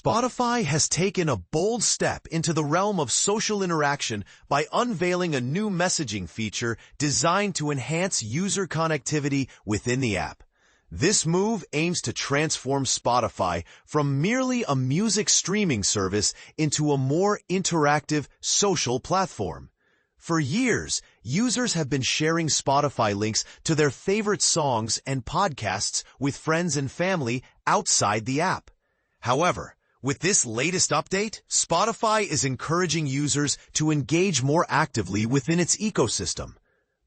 Spotify has taken a bold step into the realm of social interaction by unveiling a new messaging feature designed to enhance user connectivity within the app. This move aims to transform Spotify from merely a music streaming service into a more interactive social platform. For years, users have been sharing Spotify links to their favorite songs and podcasts with friends and family outside the app. However, with this latest update, Spotify is encouraging users to engage more actively within its ecosystem.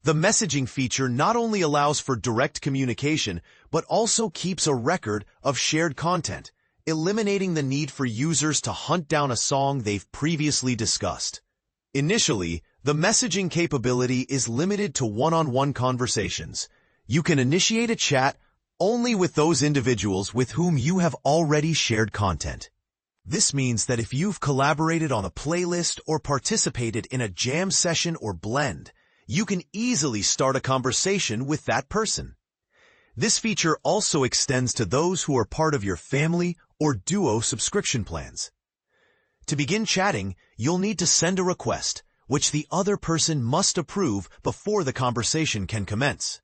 The messaging feature not only allows for direct communication, but also keeps a record of shared content, eliminating the need for users to hunt down a song they've previously discussed. Initially, the messaging capability is limited to one-on-one conversations. You can initiate a chat only with those individuals with whom you have already shared content. This means that if you've collaborated on a playlist or participated in a jam session or blend, you can easily start a conversation with that person. This feature also extends to those who are part of your family or duo subscription plans. To begin chatting, you'll need to send a request, which the other person must approve before the conversation can commence.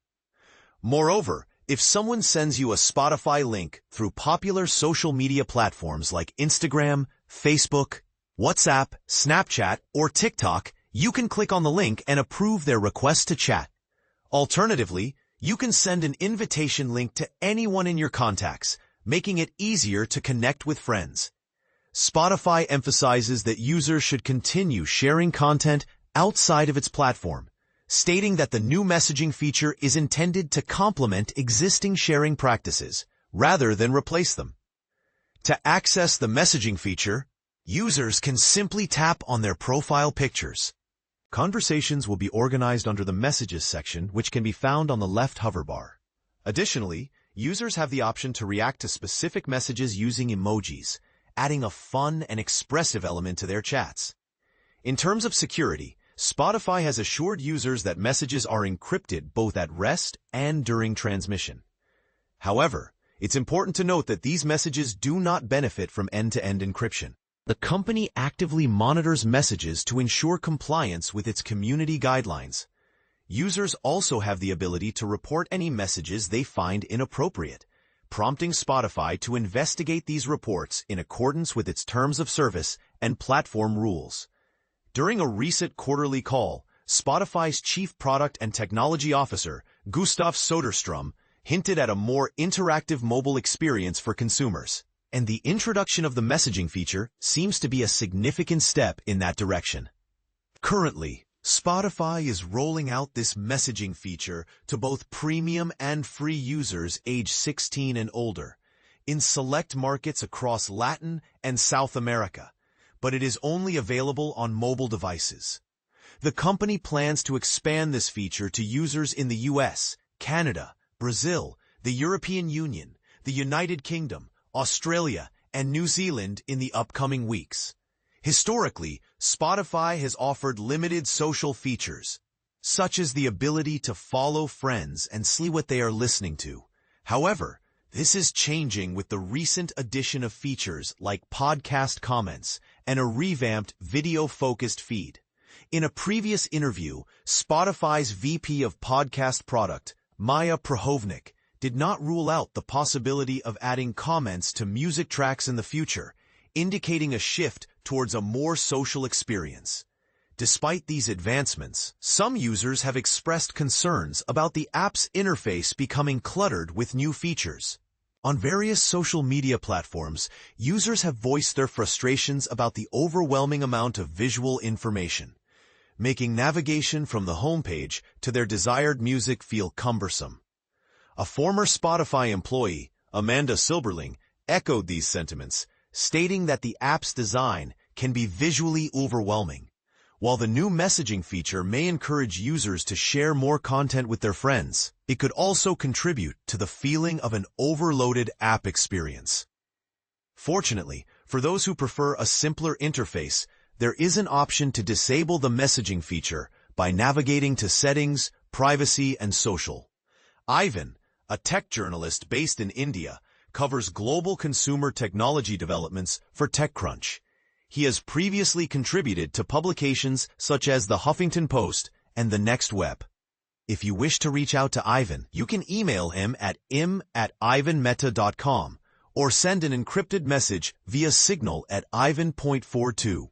Moreover, if someone sends you a Spotify link through popular social media platforms like Instagram, Facebook, WhatsApp, Snapchat, or TikTok, you can click on the link and approve their request to chat. Alternatively, you can send an invitation link to anyone in your contacts, making it easier to connect with friends. Spotify emphasizes that users should continue sharing content outside of its platform, stating that the new messaging feature is intended to complement existing sharing practices, rather than replace them. To access the messaging feature, users can simply tap on their profile pictures. Conversations will be organized under the Messages section, which can be found on the left hoverbar. Additionally, users have the option to react to specific messages using emojis, adding a fun and expressive element to their chats. In terms of security, Spotify has assured users that messages are encrypted both at rest and during transmission. However, it's important to note that these messages do not benefit from end-to-end encryption. The company actively monitors messages to ensure compliance with its community guidelines. Users also have the ability to report any messages they find inappropriate, prompting Spotify to investigate these reports in accordance with its terms of service and platform rules. During a recent quarterly call, Spotify's Chief Product and Technology Officer, Gustav Soderstrom, hinted at a more interactive mobile experience for consumers, and the introduction of the messaging feature seems to be a significant step in that direction. Currently, Spotify is rolling out this messaging feature to both premium and free users age 16 and older, in select markets across Latin and South America, but it is only available on mobile devices. The company plans to expand this feature to users in the US, Canada, Brazil, the European Union, the United Kingdom, Australia, and New Zealand in the upcoming weeks. Historically, Spotify has offered limited social features, such as the ability to follow friends and see what they are listening to. However, this is changing with the recent addition of features like podcast comments and a revamped video-focused feed. In a previous interview, Spotify's VP of Podcast Product, Maya Prahovnik, did not rule out the possibility of adding comments to music tracks in the future, indicating a shift towards a more social experience. Despite these advancements, some users have expressed concerns about the app's interface becoming cluttered with new features. On various social media platforms, users have voiced their frustrations about the overwhelming amount of visual information, making navigation from the homepage to their desired music feel cumbersome. A former Spotify employee, Amanda Silberling, echoed these sentiments, stating that the app's design can be visually overwhelming. While the new messaging feature may encourage users to share more content with their friends, it could also contribute to the feeling of an overloaded app experience. Fortunately, for those who prefer a simpler interface, there is an option to disable the messaging feature by navigating to Settings, Privacy, and Social. Ivan, a tech journalist based in India, covers global consumer technology developments for TechCrunch. He has previously contributed to publications such as The Huffington Post and The Next Web. If you wish to reach out to Ivan, you can email him at im@ivanmeta.com or send an encrypted message via Signal at Ivan.42.